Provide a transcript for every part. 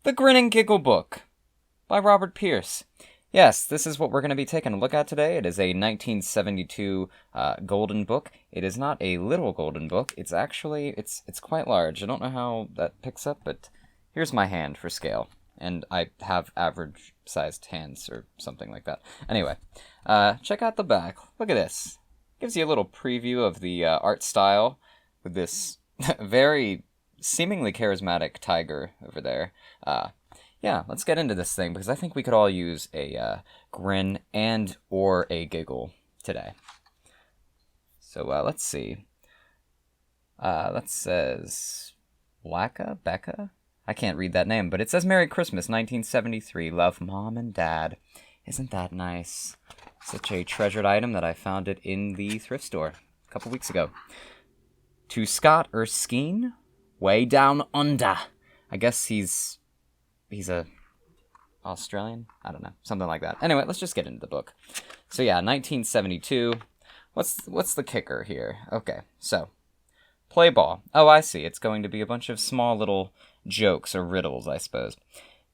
The Grin and Giggle Book by Robert Pierce. Yes, this is what we're going to be taking a look at today. It is a 1972 golden book. It is not a little golden book. It's actually, it's quite large. I don't know how that picks up, but here's my hand for scale. And I have average-sized hands or something like that. Anyway, check out the back. Look at this. Gives you a little preview of the art style with this very seemingly charismatic tiger over there. Yeah, let's get into this thing, because I think we could all use a grin and or a giggle today. So let's see. That says Becca? I can't read that name, but it says Merry Christmas, 1973. Love, Mom and Dad. Isn't that nice? Such a treasured item that I found it in the thrift store a couple weeks ago. To Scott Erskine, way down under. I guess he's a Australian? I don't know. Something like that. Anyway, let's just get into the book. So yeah, 1972. What's the kicker here? Okay, so play ball. Oh, I see. It's going to be a bunch of small little jokes or riddles, I suppose.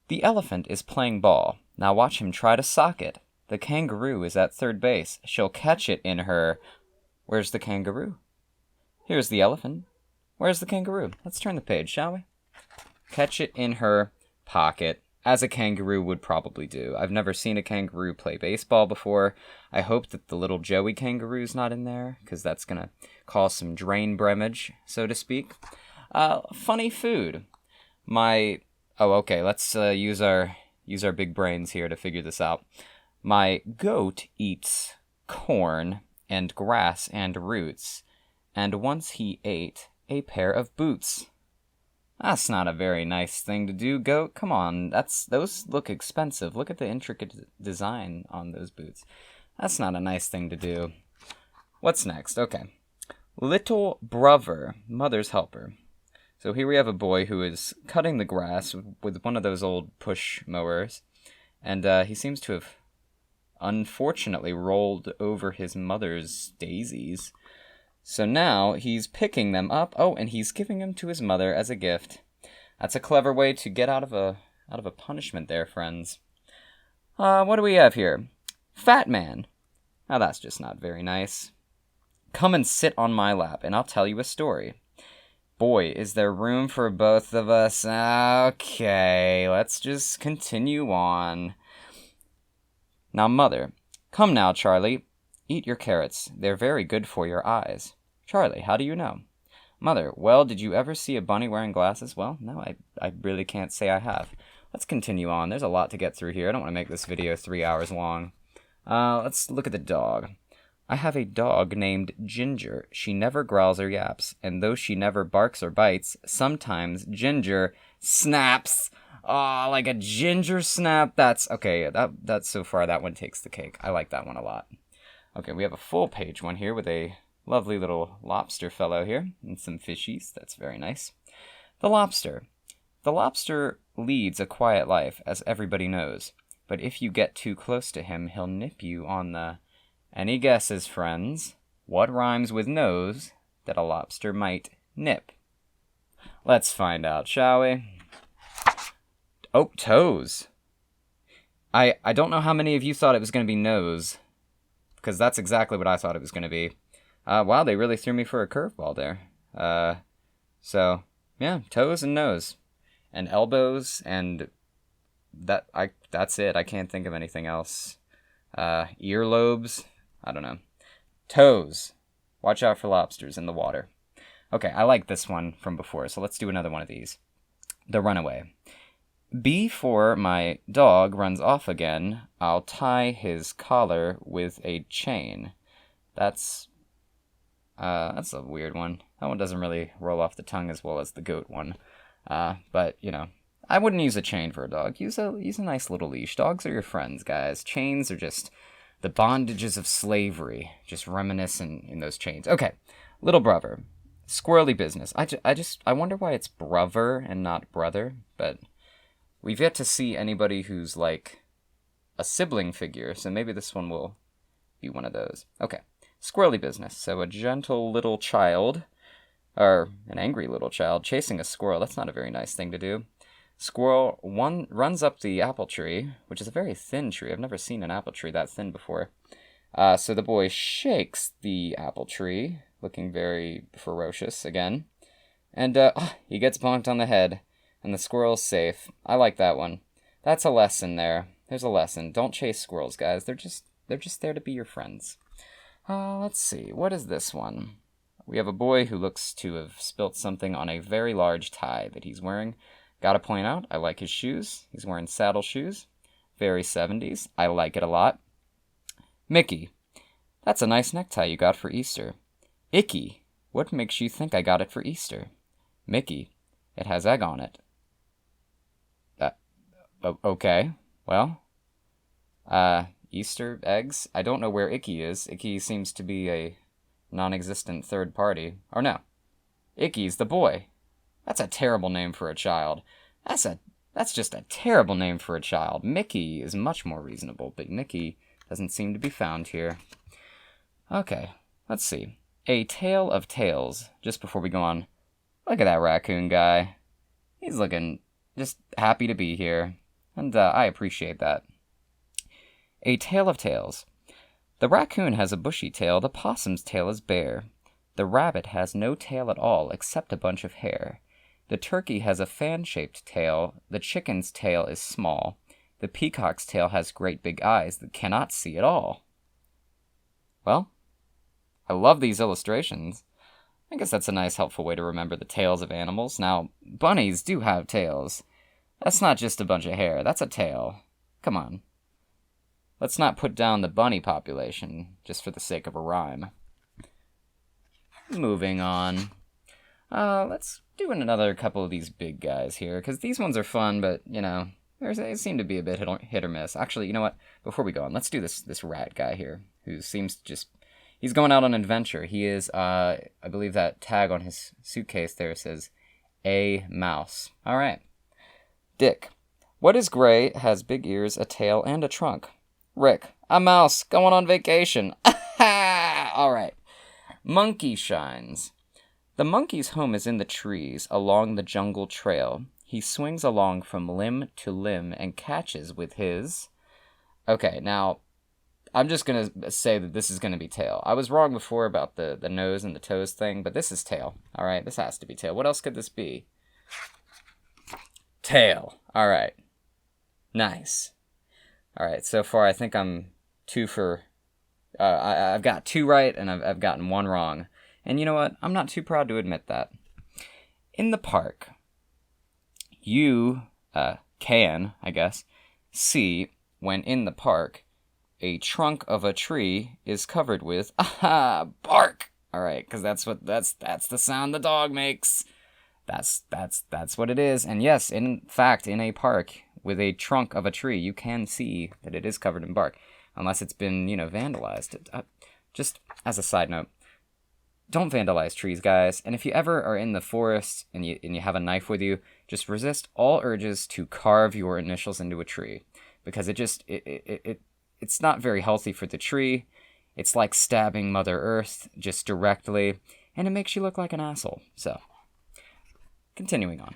The elephant is playing ball. Now watch him try to sock it. The kangaroo is at third base. She'll catch it in her... Where's the kangaroo? Here's the elephant. Where's the kangaroo? Let's turn the page, shall we? Catch it in her pocket, as a kangaroo would probably do. I've never seen a kangaroo play baseball before. I hope that the little Joey kangaroo's not in there, because that's going to cause some drain bremage, so to speak. Funny food. Okay, let's use our big brains here to figure this out. My goat eats corn and grass and roots, and once he ate a pair of boots. That's not a very nice thing to do, goat. Come on, those look expensive. Look at the intricate design on those boots. That's not a nice thing to do. What's next? Okay. Little brother, mother's helper. So here we have a boy who is cutting the grass with one of those old push mowers, and he seems to have unfortunately rolled over his mother's daisies. So now he's picking them up. Oh, and he's giving them to his mother as a gift. That's a clever way to get out of a punishment there, friends. What do we have here? Fat man. Now that's just not very nice. Come and sit on my lap, and I'll tell you a story. Boy, is there room for both of us? Okay, let's just continue on. Now, mother. Come now, Charlie. Eat your carrots. They're very good for your eyes. Charlie, how do you know? Mother, well, did you ever see a bunny wearing glasses? Well, no, I really can't say I have. Let's continue on. There's a lot to get through here. I don't want to make this video 3 hours long. Let's look at the dog. I have a dog named Ginger. She never growls or yaps, and though she never barks or bites, sometimes Ginger snaps. Oh, like a ginger snap. Okay, that's so far, that one takes the cake. I like that one a lot. Okay, we have a full page one here with a lovely little lobster fellow here and some fishies. That's very nice. The lobster. The lobster leads a quiet life, as everybody knows. But if you get too close to him, he'll nip you on the... Any guesses, friends? What rhymes with nose that a lobster might nip? Let's find out, shall we? Oh, toes. I don't know how many of you thought it was going to be nose, because that's exactly what I thought it was going to be. Wow, they really threw me for a curveball there. So, yeah, toes and nose. And elbows, and that's it. I can't think of anything else. Earlobes, I don't know. Toes. Watch out for lobsters in the water. Okay, I like this one from before, so let's do another one of these. The runaway. Before my dog runs off again, I'll tie his collar with a chain. That's a weird one. That one doesn't really roll off the tongue as well as the goat one. But, you know, I wouldn't use a chain for a dog. Use a nice little leash. Dogs are your friends, guys. Chains are just the bondages of slavery. Just reminiscent in those chains. Okay, little brother. Squirrely Business. I wonder why it's brother and not brother, but... We've yet to see anybody who's like a sibling figure, so maybe this one will be one of those. Okay, Squirrely Business. So a gentle little child, or an angry little child, chasing a squirrel. That's not a very nice thing to do. Squirrel runs up the apple tree, which is a very thin tree. I've never seen an apple tree that thin before. So the boy shakes the apple tree, looking very ferocious again. And he gets bonked on the head, and the squirrel's safe. I like that one. That's a lesson there. There's a lesson. Don't chase squirrels, guys. They're just there to be your friends. Let's see. What is this one? We have a boy who looks to have spilt something on a very large tie that he's wearing. Gotta point out, I like his shoes. He's wearing saddle shoes. Very 70s. I like it a lot. Mickey. That's a nice necktie you got for Easter. Icky. What makes you think I got it for Easter? Mickey. It has egg on it. Okay. Well. Easter eggs? I don't know where Icky is. Icky seems to be a non-existent third party. Or no. Icky's the boy. That's a terrible name for a child. That's just a terrible name for a child. Mickey is much more reasonable, but Mickey doesn't seem to be found here. Okay, let's see. A tale of tales. Just before we go on, look at that raccoon guy. He's looking just happy to be here, and I appreciate that. A tale of tales. The raccoon has a bushy tail, the possum's tail is bare. The rabbit has no tail at all except a bunch of hair. The turkey has a fan-shaped tail, the chicken's tail is small. The peacock's tail has great big eyes that cannot see at all. Well, I love these illustrations. I guess that's a nice, helpful way to remember the tails of animals. Now, bunnies do have tails. That's not just a bunch of hair, that's a tail. Come on. Let's not put down the bunny population just for the sake of a rhyme. Moving on. Let's do another couple of these big guys here, because these ones are fun, but, they seem to be a bit hit or miss. Actually, you know what? Before we go on, let's do this rat guy here, who seems to just... He's going out on an adventure. He is, I believe that tag on his suitcase there says, a mouse. All right. Dick. What is gray, has big ears, a tail, and a trunk? Rick. A mouse, going on vacation. All right. Monkey shines. The monkey's home is in the trees, along the jungle trail. He swings along from limb to limb and catches with his... Okay, now, I'm just going to say that this is going to be tail. I was wrong before about the nose and the toes thing, but this is tail. All right, this has to be tail. What else could this be? Tail. All right. Nice. All right, so far I think I'm two for... I've got two right, and I've gotten one wrong. And you know what? I'm not too proud to admit that. In the park, you can, I guess, see when in the park a trunk of a tree is covered with bark. All right, because that's the sound the dog makes. That's what it is. And yes, in fact, in a park with a trunk of a tree, you can see that it is covered in bark, unless it's been vandalized. Just as a side note. Don't vandalize trees, guys. And if you ever are in the forest and you have a knife with you, just resist all urges to carve your initials into a tree, because it's not very healthy for the tree. It's like stabbing Mother Earth just directly, and it makes you look like an asshole. So, continuing on.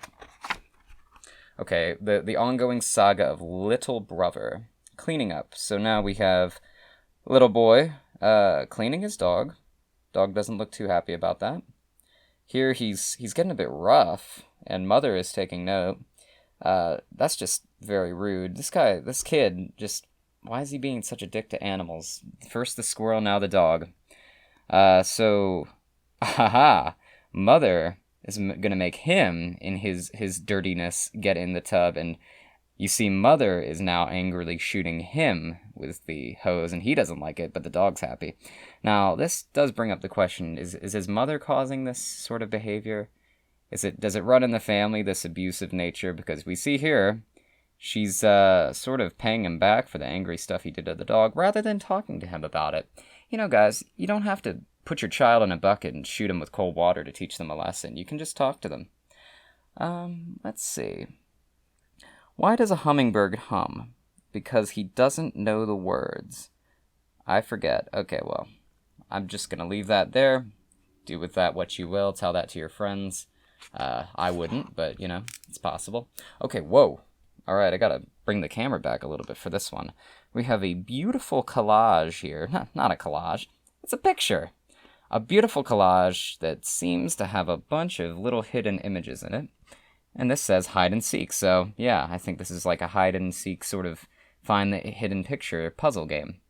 Okay, the ongoing saga of Little Brother. Cleaning up. So now we have little boy cleaning his dog. Dog doesn't look too happy about that. Here he's getting a bit rough, and Mother is taking note. That's just very rude. This kid, why is he being such a dick to animals? First the squirrel, now the dog. Mother is gonna make him, in his dirtiness, get in the tub, and you see Mother is now angrily shooting him with the hose, and he doesn't like it, but the dog's happy. Now, this does bring up the question, is his mother causing this sort of behavior? Does it run in the family, this abusive nature? Because we see here, she's sort of paying him back for the angry stuff he did to the dog, rather than talking to him about it. Guys, you don't have to put your child in a bucket and shoot him with cold water to teach them a lesson. You can just talk to them. Let's see. Why does a hummingbird hum? Because he doesn't know the words. I forget. Okay, well, I'm just going to leave that there. Do with that what you will. Tell that to your friends. I wouldn't, but, It's possible. Okay, whoa. All right, I gotta bring the camera back a little bit for this one. We have a beautiful collage here. Not a collage. It's a picture. A beautiful collage that seems to have a bunch of little hidden images in it. And this says hide and seek, so yeah, I think this is like a hide and seek sort of find the hidden picture puzzle game.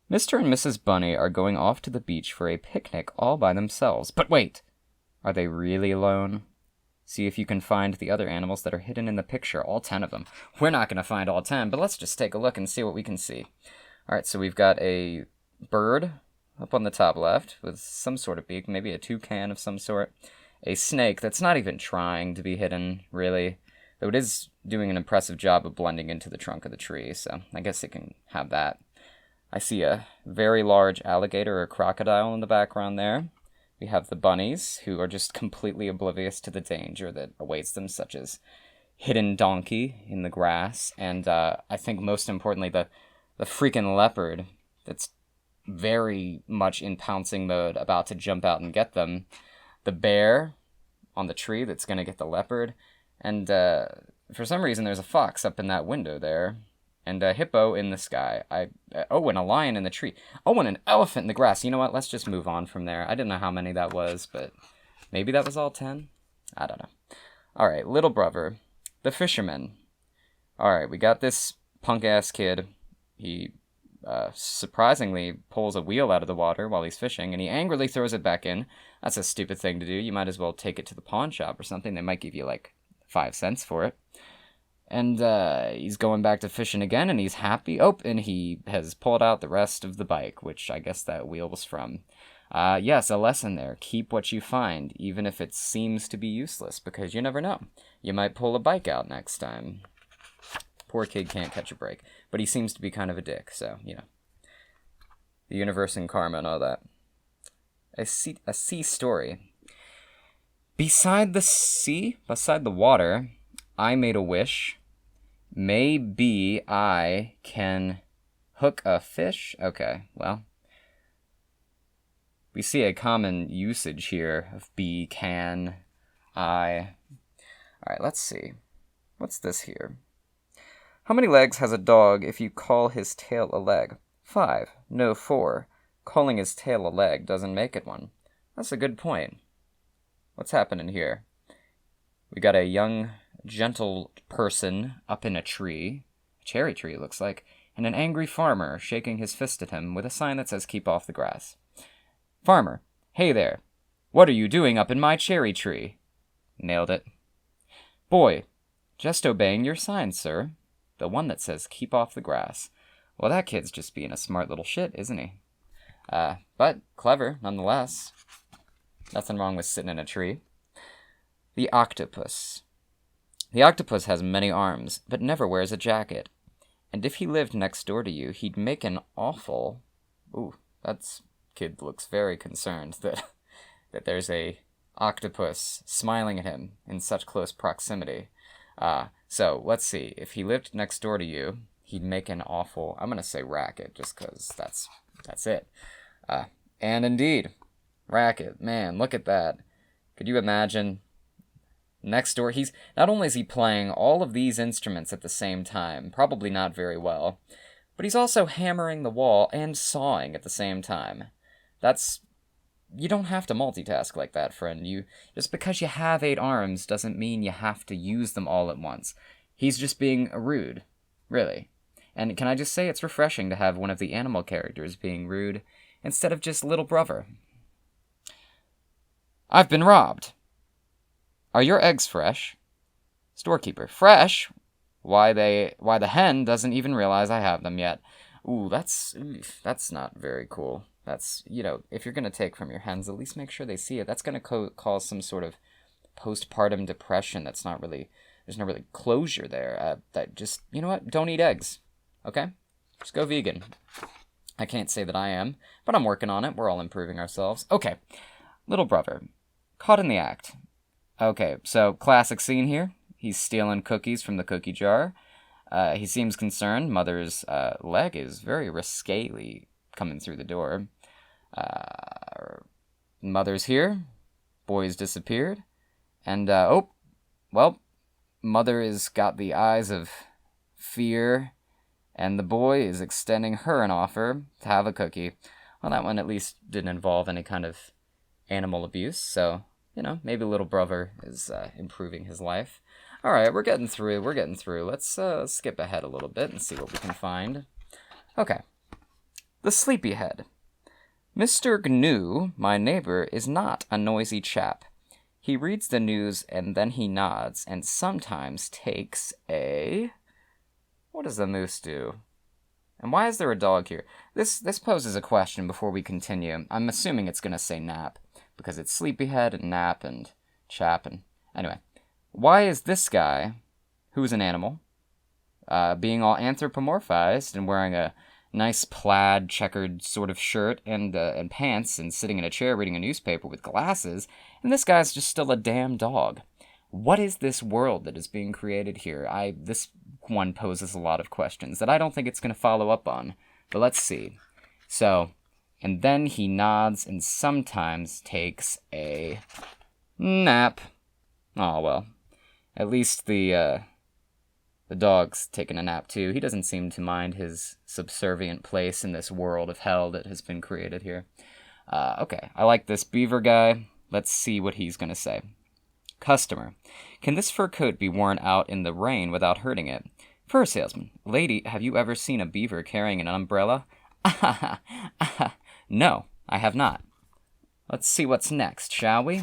Mr. and Mrs. Bunny are going off to the beach for a picnic all by themselves. But wait! Are they really alone? See if you can find the other animals that are hidden in the picture, all 10 of them. We're not going to find all 10, but let's just take a look and see what we can see. Alright, so we've got a bird up on the top left with some sort of beak, maybe a toucan of some sort. A snake that's not even trying to be hidden, really. Though it is doing an impressive job of blending into the trunk of the tree, so I guess it can have that. I see a very large alligator or crocodile in the background there. We have the bunnies, who are just completely oblivious to the danger that awaits them, such as hidden donkey in the grass, and I think most importantly, the freaking leopard that's very much in pouncing mode, about to jump out and get them. The bear on the tree that's going to get the leopard, and for some reason there's a fox up in that window there. And a hippo in the sky. And a lion in the tree. Oh, and an elephant in the grass. You know what? Let's just move on from there. I didn't know how many that was, but maybe that was all 10? I don't know. Alright, little brother. The fisherman. Alright, we got this punk-ass kid. He surprisingly pulls a wheel out of the water while he's fishing, and he angrily throws it back in. That's a stupid thing to do. You might as well take it to the pawn shop or something. They might give you, like, 5 cents for it. And he's going back to fishing again, and he's happy. Oh, and he has pulled out the rest of the bike, which I guess that wheel was from. Yes, a lesson there. Keep what you find, even if it seems to be useless, because you never know. You might pull a bike out next time. Poor kid can't catch a break. But he seems to be kind of a dick, so, you know. The universe and karma and all that. A sea story. Beside the sea, beside the water, I made a wish. Maybe I can hook a fish? Okay, well. We see a common usage here of be, can, I. Alright, let's see. What's this here? How many legs has a dog if you call his tail a leg? 5. No, 4. Calling his tail a leg doesn't make it one. That's a good point. What's happening here? We got a young, gentle person up in a tree, a cherry tree it looks like, and an angry farmer shaking his fist at him with a sign that says keep off the grass. Farmer, hey there, what are you doing up in my cherry tree? Nailed it. Boy, just obeying your sign, sir. The one that says keep off the grass. Well, that kid's just being a smart little shit, isn't he? But clever, nonetheless. Nothing wrong with sitting in a tree. The octopus. The octopus has many arms, but never wears a jacket. And if he lived next door to you, he'd make an awful... Ooh, that's... Kid looks very concerned that there's a octopus smiling at him in such close proximity. So, let's see. If he lived next door to you, he'd make an awful... I'm gonna say racket, just because that's it. And indeed, racket. Man, look at that. Could you imagine... Next door, not only is he playing all of these instruments at the same time, probably not very well, but he's also hammering the wall and sawing at the same time. You don't have to multitask like that, friend. Just because you have 8 arms doesn't mean you have to use them all at once. He's just being rude, really. And can I just say it's refreshing to have one of the animal characters being rude instead of just little brother. I've been robbed. Are your eggs fresh? Storekeeper. Fresh? Why the hen doesn't even realize I have them yet. Ooh, that's not very cool. That's, if you're going to take from your hens, at least make sure they see it. That's going to cause some sort of postpartum depression. There's no really closure there. That just, you know what? Don't eat eggs. Okay? Just go vegan. I can't say that I am, but I'm working on it. We're all improving ourselves. Okay. Little brother. Caught in the act. Okay, so classic scene here. He's stealing cookies from the cookie jar. He seems concerned. Mother's leg is very risquely coming through the door. Mother's here. Boy's disappeared. And, mother has got the eyes of fear, and the boy is extending her an offer to have a cookie. Well, that one at least didn't involve any kind of animal abuse, so, maybe little brother is improving his life. All right, we're getting through. Let's skip ahead a little bit and see what we can find. Okay. The Sleepyhead. Mr. GNU, my neighbor, is not a noisy chap. He reads the news and then he nods and sometimes takes a... What does the moose do? And why is there a dog here? This poses a question before we continue. I'm assuming it's going to say nap, because it's sleepyhead and nap and chap and... Anyway, why is this guy, who's an animal, being all anthropomorphized and wearing a nice plaid checkered sort of shirt and pants and sitting in a chair reading a newspaper with glasses, and this guy's just still a damn dog? What is this world that is being created here? This one poses a lot of questions that I don't think it's going to follow up on, but let's see. So, and then he nods and sometimes takes a nap. Oh, well. At least the dog's taking a nap, too. He doesn't seem to mind his subservient place in this world of hell that has been created here. Okay, I like this beaver guy. Let's see what he's going to say. Customer. Can this fur coat be worn out in the rain without hurting it? Fur salesman. Lady, have you ever seen a beaver carrying an umbrella? No, I have not. Let's see what's next, shall we?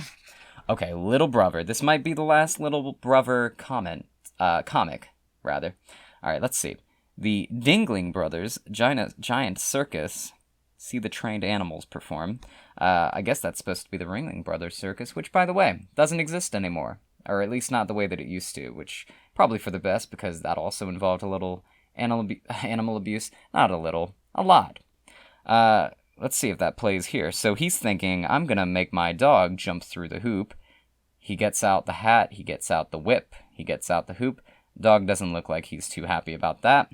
Okay, Little Brother. This might be the last Little Brother comic, rather. All right, let's see. The Dingling Brothers Giant Circus. See the trained animals perform. I guess that's supposed to be the Ringling Brothers Circus, which, by the way, doesn't exist anymore. Or at least not the way that it used to, which probably for the best, because that also involved a little animal abuse. Not a little, a lot. Let's see if that plays here. So he's thinking, I'm going to make my dog jump through the hoop. He gets out the hat, he gets out the whip, he gets out the hoop. Dog doesn't look like he's too happy about that.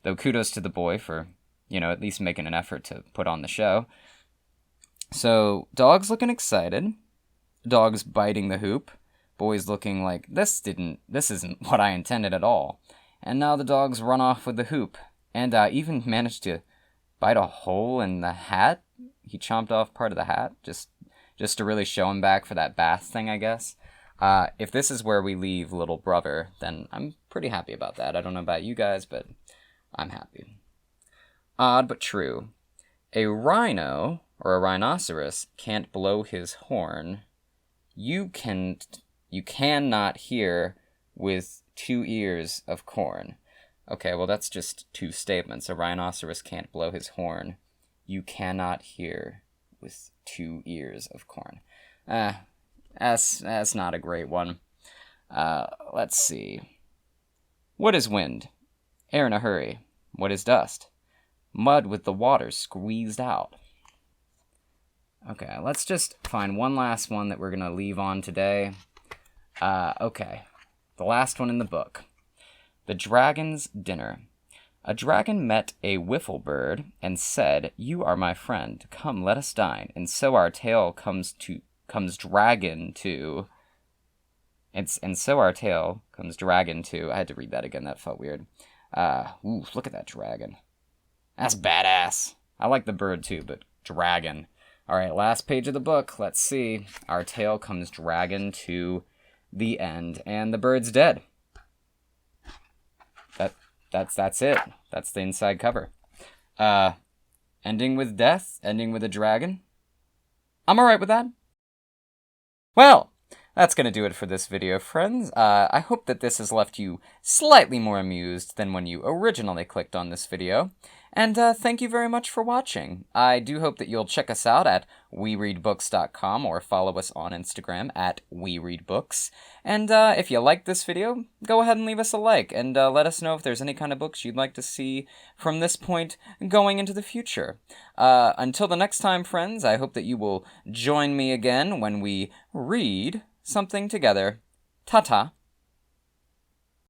Though kudos to the boy for, at least making an effort to put on the show. So, dog's looking excited. Dog's biting the hoop. Boy's looking like, this isn't what I intended at all. And now the dog's run off with the hoop. And even managed to bite a hole in the hat. He chomped off part of the hat, just to really show him back for that bath thing, I guess. If this is where we leave Little Brother, then I'm pretty happy about that. I don't know about you guys, but I'm happy. Odd but true. A rhino, or a rhinoceros, can't blow his horn. You cannot hear with 2 ears of corn. Okay, well that's just 2 statements. A rhinoceros can't blow his horn. You cannot hear with 2 ears of corn. That's not a great one. Let's see. What is wind? Air in a hurry. What is dust? Mud with the water squeezed out. Okay, let's just find one last one that we're going to leave on today. Okay, the last one in the book. The Dragon's Dinner. A dragon met a wiffle bird and said, "You are my friend. Come, let us dine." And so our tale comes dragon to. And so our tale comes dragon to. I had to read that again. That felt weird. Look at that dragon. That's badass. I like the bird too, but dragon. All right, last page of the book. Let's see. Our tale comes dragon to the end, and the bird's dead. That's it. That's the inside cover. Ending with death, ending with a dragon. I'm alright with that. Well, that's going to do it for this video, friends. I hope that this has left you slightly more amused than when you originally clicked on this video. And thank you very much for watching. I do hope that you'll check us out at wereedbooks.com or follow us on Instagram at wereedbooks. And if you liked this video, go ahead and leave us a like and let us know if there's any kind of books you'd like to see from this point going into the future. Until the next time, friends, I hope that you will join me again when we read something together. Ta-ta.